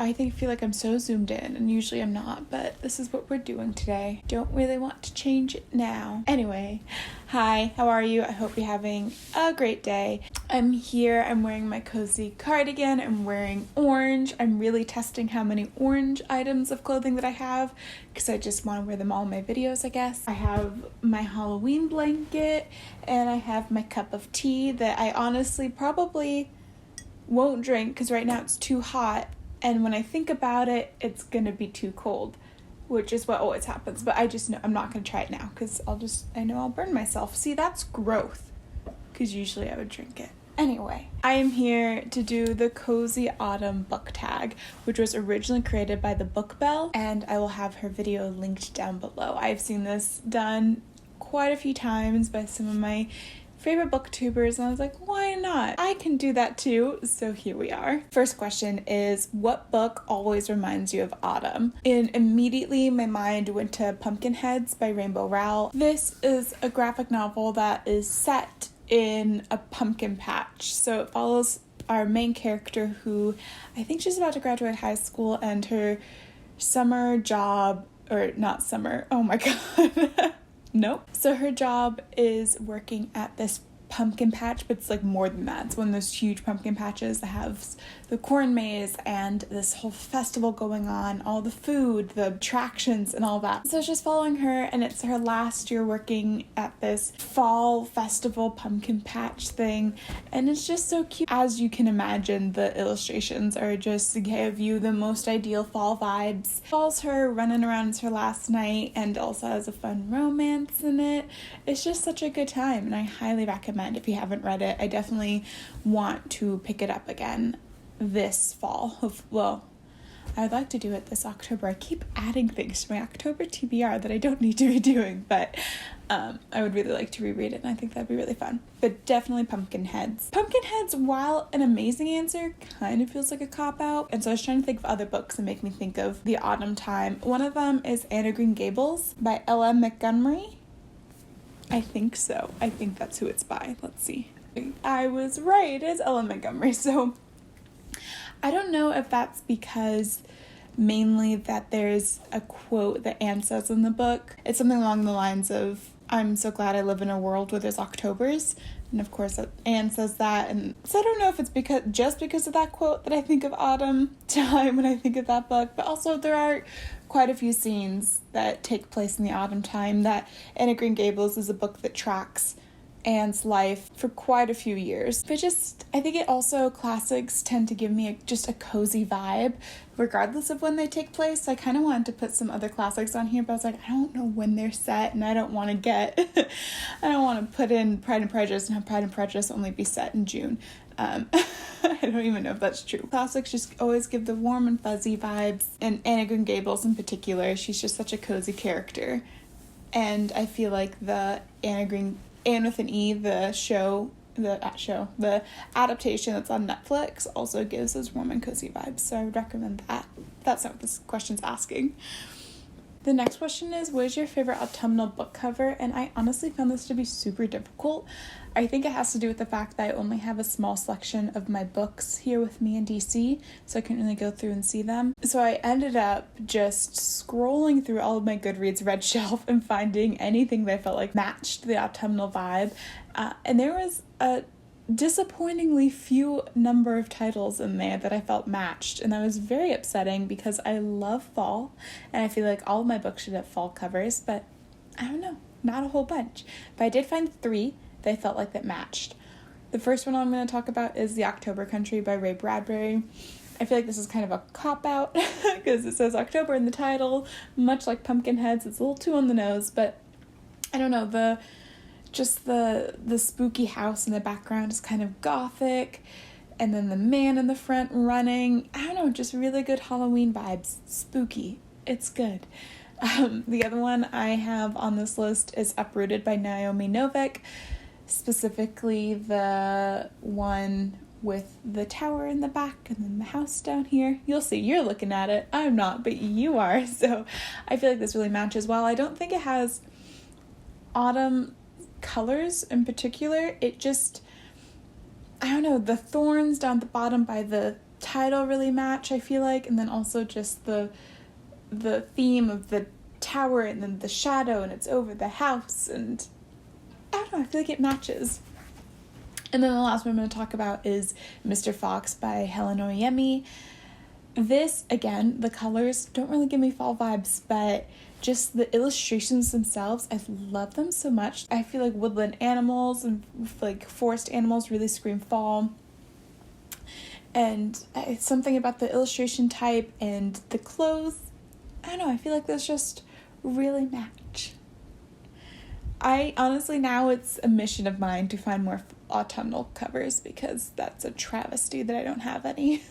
I feel like I'm so zoomed in, and usually I'm not, but this is what we're doing today. Don't really want to change it now. Anyway, hi, how are you? I hope you're having a great day. I'm here, I'm wearing my cozy cardigan, I'm wearing orange. I'm really testing how many orange items of clothing that I have, because I just want to wear them all in my videos, I guess. I have my Halloween blanket, and I have my cup of tea that I honestly probably won't drink, because right now it's too hot. And when I think about it, it's gonna be too cold, which is what always happens. But I just know I'm not gonna try it now because I know I'll burn myself. See, that's growth, because usually I would drink it. Anyway, I am here to do the Cozy Autumn book tag, which was originally created by the Book Bell, and I will have her video linked down below. I've seen this done quite a few times by some of my favorite booktubers, and I was like, why not? I can do that too, so here we are. First question is, what book always reminds you of autumn? And immediately my mind went to Pumpkinheads by Rainbow Rowell. This is a graphic novel that is set in a pumpkin patch, so it follows our main character who, I think she's about to graduate high school, and her summer job, or not summer, oh my god. Nope. So her job is working at this pumpkin patch, but it's like more than that. It's one of those huge pumpkin patches that has the corn maze and this whole festival going on, all the food, the attractions, and all that. So it's just following her, and it's her last year working at this fall festival pumpkin patch thing, and it's just so cute. As you can imagine, the illustrations are just to give you the most ideal fall vibes. Follows her running around, it's her last night, and also has a fun romance in it. It's just such a good time, and I highly recommend. If you haven't read it, I definitely want to pick it up again this fall. Well, I'd like to do it this October. I keep adding things to my October TBR that I don't need to be doing, but I would really like to reread it, and I think that'd be really fun. But definitely Pumpkinheads. Pumpkinheads, while an amazing answer, kind of feels like a cop-out, and so I was trying to think of other books that make me think of the autumn time. One of them is Anne of Green Gables by L.M. Montgomery. I think so. I think that's who it's by. Let's see. I was right. It is Ellen Montgomery. So I don't know if that's because mainly that there's a quote that Anne says in the book. It's something along the lines of, I'm so glad I live in a world where there's Octobers. And of course Anne says that. And so I don't know if it's because of that quote that I think of autumn time when I think of that book. But also there are quite a few scenes that take place in the autumn time. That Anne of Green Gables is a book that tracks Anne's life for quite a few years. But I think it also, classics tend to give me just a cozy vibe regardless of when they take place. I kind of wanted to put some other classics on here, but I was like, I don't know when they're set, and I don't want to put in Pride and Prejudice and have Pride and Prejudice only be set in June. I don't even know if that's true. Classics just always give the warm and fuzzy vibes, and Anne of Green Gables in particular, she's just such a cozy character. And I feel like the Anne with an E, the adaptation that's on Netflix also gives those warm and cozy vibes, so I would recommend that. That's not what this question's asking. The next question is, what is your favorite autumnal book cover? And I honestly found this to be super difficult. I think it has to do with the fact that I only have a small selection of my books here with me in DC, so I couldn't really go through and see them. So I ended up just scrolling through all of my Goodreads red shelf and finding anything that I felt like matched the autumnal vibe. And there was a disappointingly few number of titles in there that I felt matched, and that was very upsetting because I love fall and I feel like all of my books should have fall covers, but I don't know, not a whole bunch. But I did find 3 that I felt like that matched. The first one I'm going to talk about is The October Country by Ray Bradbury. I feel like this is kind of a cop-out because it says October in the title, much like Pumpkinheads. It's a little too on the nose, but I don't know, the spooky house in the background is kind of gothic, and then the man in the front running, I don't know, just really good Halloween vibes. Spooky. It's good. The other one I have on this list is Uprooted by Naomi Novik, specifically the one with the tower in the back and then the house down here. You'll see, you're looking at it. I'm not, but you are. So I feel like this really matches well. I don't think it has autumn colors in particular. It just, I don't know, the thorns down at the bottom by the title really match, I feel like, and then also just the theme of the tower and then the shadow and it's over the house, and I don't know, I feel like it matches. And then the last one I'm going to talk about is Mr. Fox by Helen Oyemi. This, again, the colors don't really give me fall vibes, but just the illustrations themselves, I love them so much. I feel like woodland animals and like forest animals really scream fall. And it's something about the illustration type and the clothes. I don't know, I feel like those just really match. I honestly, now it's a mission of mine to find more autumnal covers because that's a travesty that I don't have any.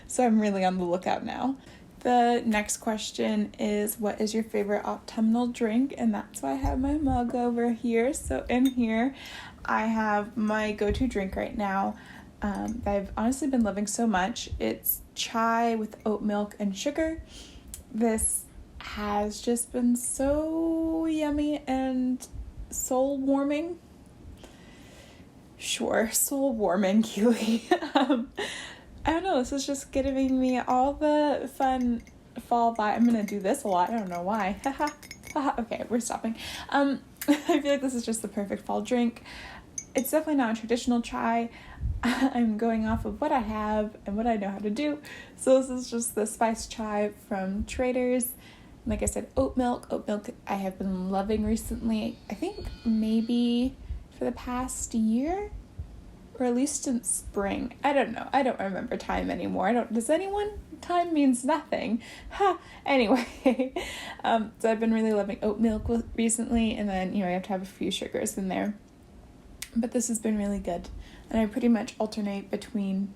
So I'm really on the lookout now. The next question is, what is your favorite autumnal drink? And that's why I have my mug over here. So in here, I have my go-to drink right now that I've honestly been loving so much. It's chai with oat milk and sugar. This has just been so yummy and soul-warming. Sure, soul-warming, Keely. I don't know, this is just giving me all the fun fall vibe. I'm gonna do this a lot, I don't know why. Okay, we're stopping. I feel like this is just the perfect fall drink. It's definitely not a traditional chai. I'm going off of what I have and what I know how to do. So this is just the spiced chai from Trader's. Like I said, oat milk. Oat milk I have been loving recently. I think maybe for the past year, or at least since spring. I don't know. I don't remember time anymore. Does anyone? Time means nothing. Anyway, so I've been really loving oat milk recently, and then, you have to have a few sugars in there. But this has been really good. And I pretty much alternate between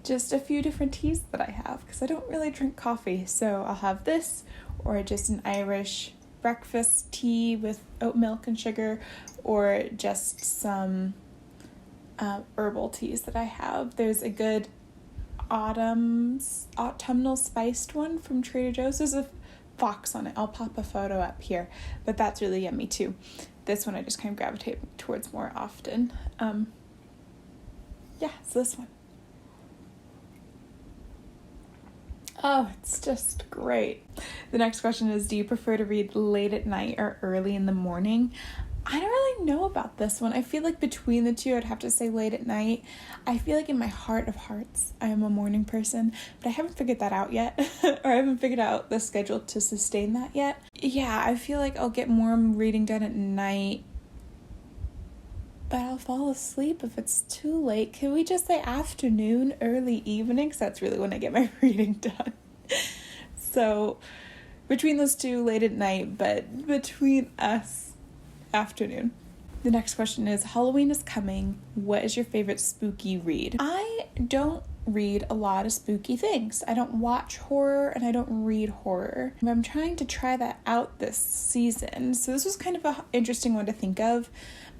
just a few different teas that I have, because I don't really drink coffee. So I'll have this, or just an Irish breakfast tea with oat milk and sugar, or just some herbal teas that I have. There's a good autumnal spiced one from Trader Joe's. There's a fox on it. I'll pop a photo up here, but that's really yummy too. This one I just kind of gravitate towards more often. So this one. Oh, it's just great. The next question is, do you prefer to read late at night or early in the morning? I don't really know about this one. I feel like between the two, I'd have to say late at night. I feel like in my heart of hearts, I am a morning person, but I haven't figured that out yet, or I haven't figured out the schedule to sustain that yet. Yeah, I feel like I'll get more reading done at night, but I'll fall asleep if it's too late. Can we just say afternoon, early evening? Because that's really when I get my reading done. So between those two, late at night, but between us, afternoon. The next question is, Halloween is coming. What is your favorite spooky read? I don't read a lot of spooky things. I don't watch horror and I don't read horror. I'm trying to try that out this season. So this was kind of an interesting one to think of.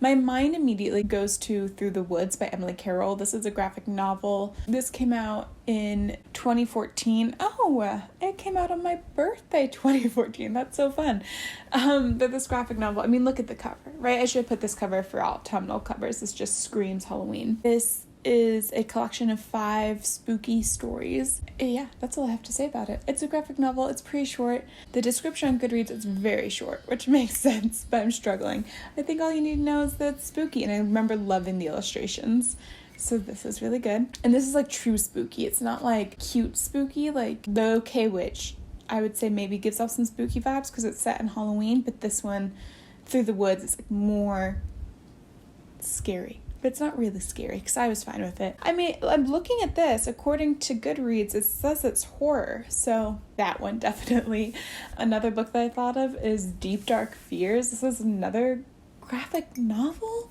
My mind immediately goes to Through the Woods by Emily Carroll. This is a graphic novel. This came out in 2014. Oh, it came out on my birthday, 2014. That's so fun. But this graphic novel, look at the cover, right? I should put this cover for autumnal covers. This just screams Halloween. This is a collection of 5 spooky stories. Yeah, that's all I have to say about it. It's a graphic novel. It's pretty short. The description on Goodreads is very short, which makes sense, but I'm struggling. I think all you need to know is that it's spooky, and I remember loving the illustrations. So this is really good. And this is like true spooky. It's not like cute spooky, like The OK Witch, I would say maybe gives off some spooky vibes because it's set in Halloween, but this one, Through the Woods, is like more scary. But it's not really scary because I was fine with it. I'm looking at this. According to Goodreads, it says it's horror. So that one definitely. Another book that I thought of is Deep Dark Fears. This is another graphic novel.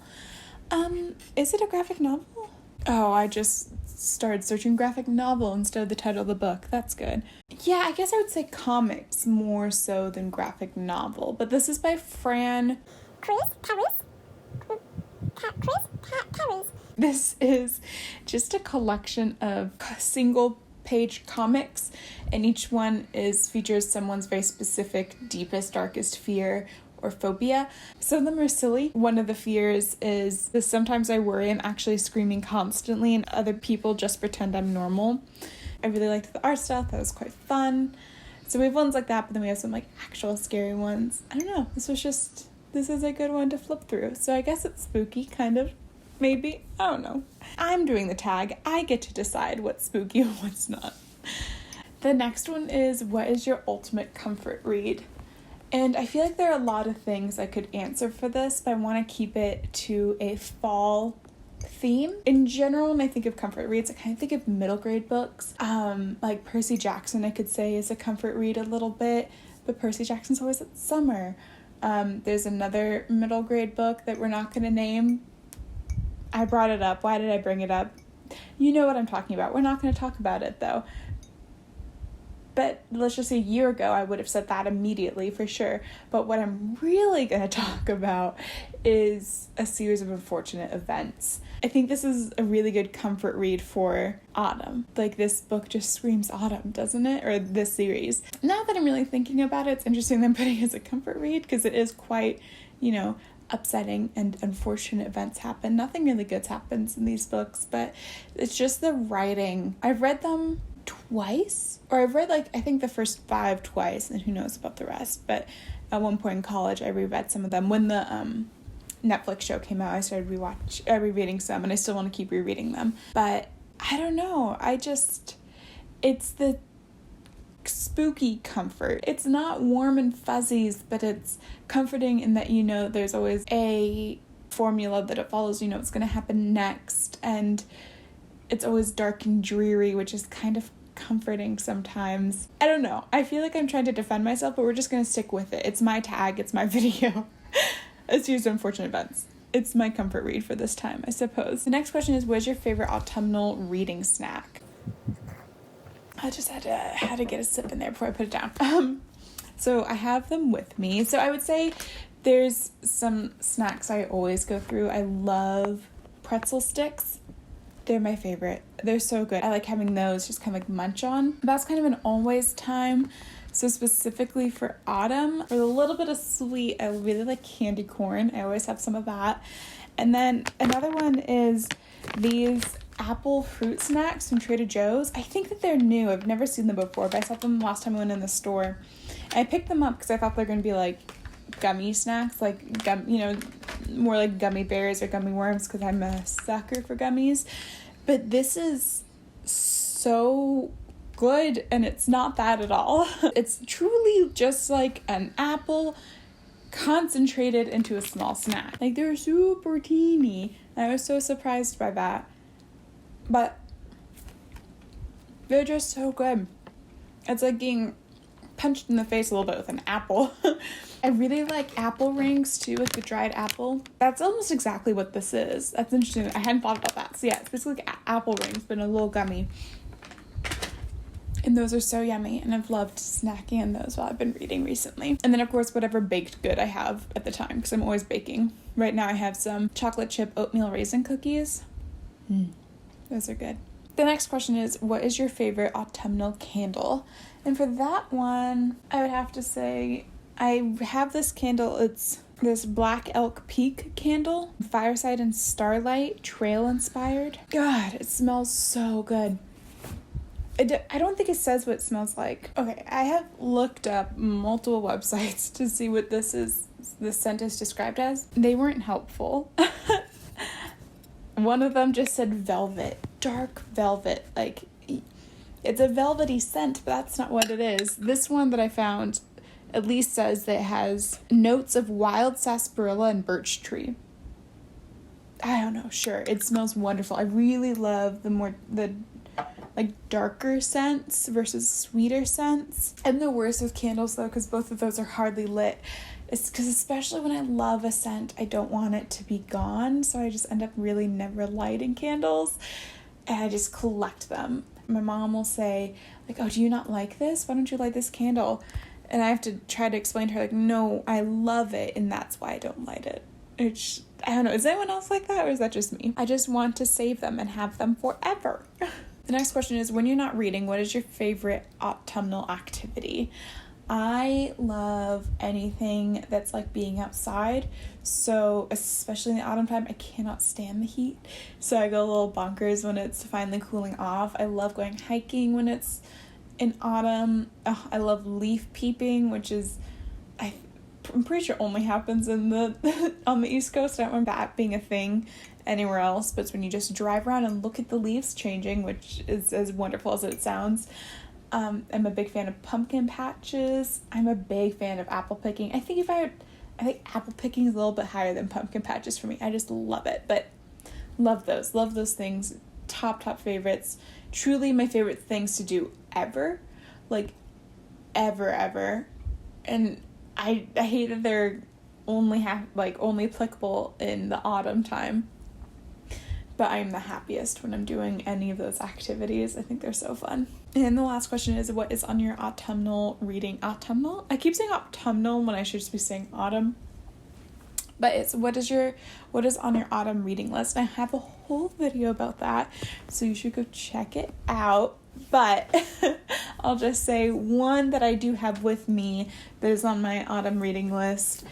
Is it a graphic novel? Oh, I just started searching graphic novel instead of the title of the book. That's good. Yeah, I guess I would say comics more so than graphic novel. But this is by Fran Paris. This is just a collection of single page comics, and each one features someone's very specific deepest, darkest fear or phobia. Some of them are silly. One of the fears is that sometimes I worry I'm actually screaming constantly and other people just pretend I'm normal. I really liked the art style. That was quite fun. So we have ones like that, but then we have some like actual scary ones. I don't know. This is a good one to flip through. So I guess it's spooky, kind of. Maybe. I don't know. I'm doing the tag. I get to decide what's spooky and what's not. The next one is, what is your ultimate comfort read? And I feel like there are a lot of things I could answer for this, but I want to keep it to a fall theme. In general, when I think of comfort reads, I kind of think of middle grade books. Like Percy Jackson, I could say, is a comfort read a little bit, but Percy Jackson's always at summer. There's another middle grade book that we're not going to name. I brought it up. Why did I bring it up? You know what I'm talking about. We're not going to talk about it, though. But let's just say a year ago, I would have said that immediately for sure. But what I'm really going to talk about is A Series of Unfortunate Events. I think this is a really good comfort read for autumn. Like, this book just screams autumn, doesn't it? Or this series. Now that I'm really thinking about it, it's interesting that I'm putting it as a comfort read because it is quite, upsetting and unfortunate events happen. Nothing really good happens in these books, but it's just the writing. I've read them twice, or I've read I think the first 5 twice, and who knows about the rest. But at one point in college, I reread some of them. When the Netflix show came out, I started rereading some, and I still want to keep rereading them. But I don't know. It's the spooky comfort. It's not warm and fuzzies, but it's comforting in that there's always a formula that it follows. What's going to happen next, and it's always dark and dreary, which is kind of comforting sometimes. I don't know. I feel like I'm trying to defend myself, but we're just going to stick with it. It's my tag. It's my video. A Series of Unfortunate Events. It's my comfort read for this time, I suppose. The next question is, what is your favorite autumnal reading snack? I just had to get a sip in there before I put it down. So I have them with me. So I would say there's some snacks I always go through. I love pretzel sticks. They're my favorite. They're so good. I like having those just kind of munch on. That's kind of an always time. So specifically for autumn, for a little bit of sweet, I really like candy corn. I always have some of that. And then another one is these apple fruit snacks from Trader Joe's. I think that they're new. I've never seen them before, but I saw them last time I went in the store. And I picked them up because I thought they're going to be like gummy snacks, more like gummy bears or gummy worms, because I'm a sucker for gummies. But this is so good, and it's not that at all. It's truly just like an apple concentrated into a small snack. Like, they're super teeny. I was so surprised by that. But they're just so good. It's like getting punched in the face a little bit with an apple. I really like apple rings too, with the dried apple. That's almost exactly what this is. That's interesting. I hadn't thought about that. So yeah, it's basically like apple rings, but in a little gummy. And those are so yummy, and I've loved snacking on those while I've been reading recently. And then, of course, whatever baked good I have at the time, because I'm always baking. Right now I have some chocolate chip oatmeal raisin cookies. Those are good. The next question is, what is your favorite autumnal candle? And for that one, I would have to say I have this candle. It's this Black Elk Peak candle, Fireside and Starlight, trail inspired. God, it smells so good. I don't think it says what it smells like. Okay, I have looked up multiple websites to see what this scent is described as. They weren't helpful. One of them just said velvet, dark velvet. Like, it's a velvety scent, but that's not what it is. This one that I found at least says that it has notes of wild sarsaparilla and birch tree. I don't know, sure. It smells wonderful. I really love the darker scents versus sweeter scents. And the worst with candles, though, because both of those are hardly lit, is because especially when I love a scent, I don't want it to be gone, so I just end up really never lighting candles, and I just collect them. My mom will say, oh, do you not like this? Why don't you light this candle? And I have to try to explain to her, no, I love it, and that's why I don't light it. I don't know, is anyone else like that, or is that just me? I just want to save them and have them forever. The next question is, when you're not reading, what is your favorite autumnal activity? I love anything that's like being outside. So especially in the autumn time, I cannot stand the heat. So I go a little bonkers when it's finally cooling off. I love going hiking when it's in autumn. I love leaf peeping, which is, I'm pretty sure only happens in the on the East Coast. I don't remember that being a thing anywhere else, but it's when you just drive around and look at the leaves changing, which is as wonderful as it sounds. I'm a big fan of pumpkin patches. I'm a big fan of apple picking. I think apple picking is a little bit higher than pumpkin patches for me. I just love it, but love those things. Top favorites. Truly my favorite things to do ever, like ever. And I hate that they're only applicable in the autumn time. But I'm the happiest when I'm doing any of those activities. I think they're so fun. And the last question is, what is on your autumnal reading? Autumnal? I keep saying autumnal when I should just be saying autumn. But it's what is on your autumn reading list? I have a whole video about that, so you should go check it out. But I'll just say one that I do have with me that is on my autumn reading list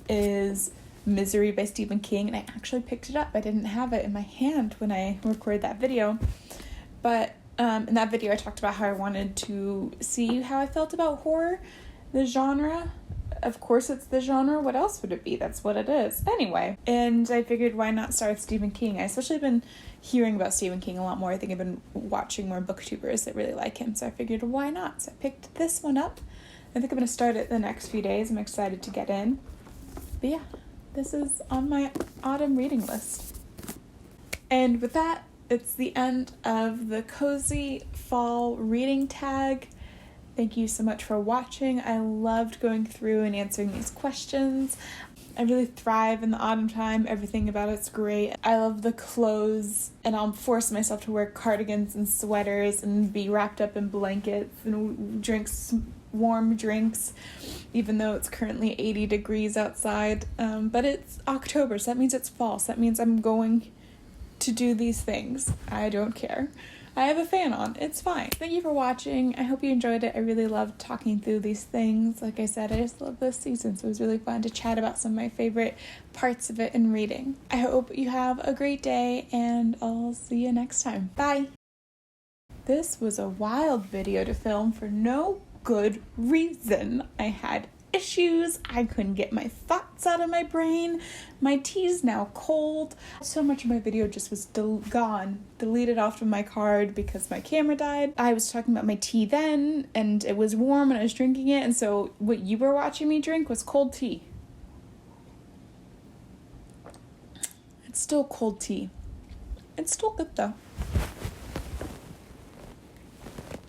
is Misery by Stephen King, and I actually picked it up. I didn't have it in my hand when I recorded that video, but in that video I talked about how I wanted to see how I felt about horror, the genre. Of course it's the genre, what else would it be? That's what it is. Anyway, and I figured why not start with Stephen King. I especially been hearing about Stephen King a lot more. I think I've been watching more booktubers that really like him, so I figured why not? So I picked this one up. I think I'm going to start it the next few days. I'm excited to get in. But yeah, this is on my autumn reading list. And with that, it's the end of the cozy fall reading tag. Thank you so much for watching. I loved going through and answering these questions. I really thrive in the autumn time. Everything about it's great. I love the clothes, and I'll force myself to wear cardigans and sweaters and be wrapped up in blankets and warm drinks, even though it's currently 80 degrees outside. But it's October, so that means it's fall. So that means I'm going to do these things. I don't care. I have a fan on. It's fine. Thank you for watching. I hope you enjoyed it. I really loved talking through these things. Like I said, I just love this season, so it was really fun to chat about some of my favorite parts of it in reading. I hope you have a great day, and I'll see you next time. Bye! This was a wild video to film for no good reason. I had issues. I couldn't get my thoughts out of my brain. My tea's now cold. So much of my video just was deleted off of my card because my camera died. I was talking about my tea then, and it was warm and I was drinking it, and so what you were watching me drink was cold tea. It's still cold tea. It's still good though.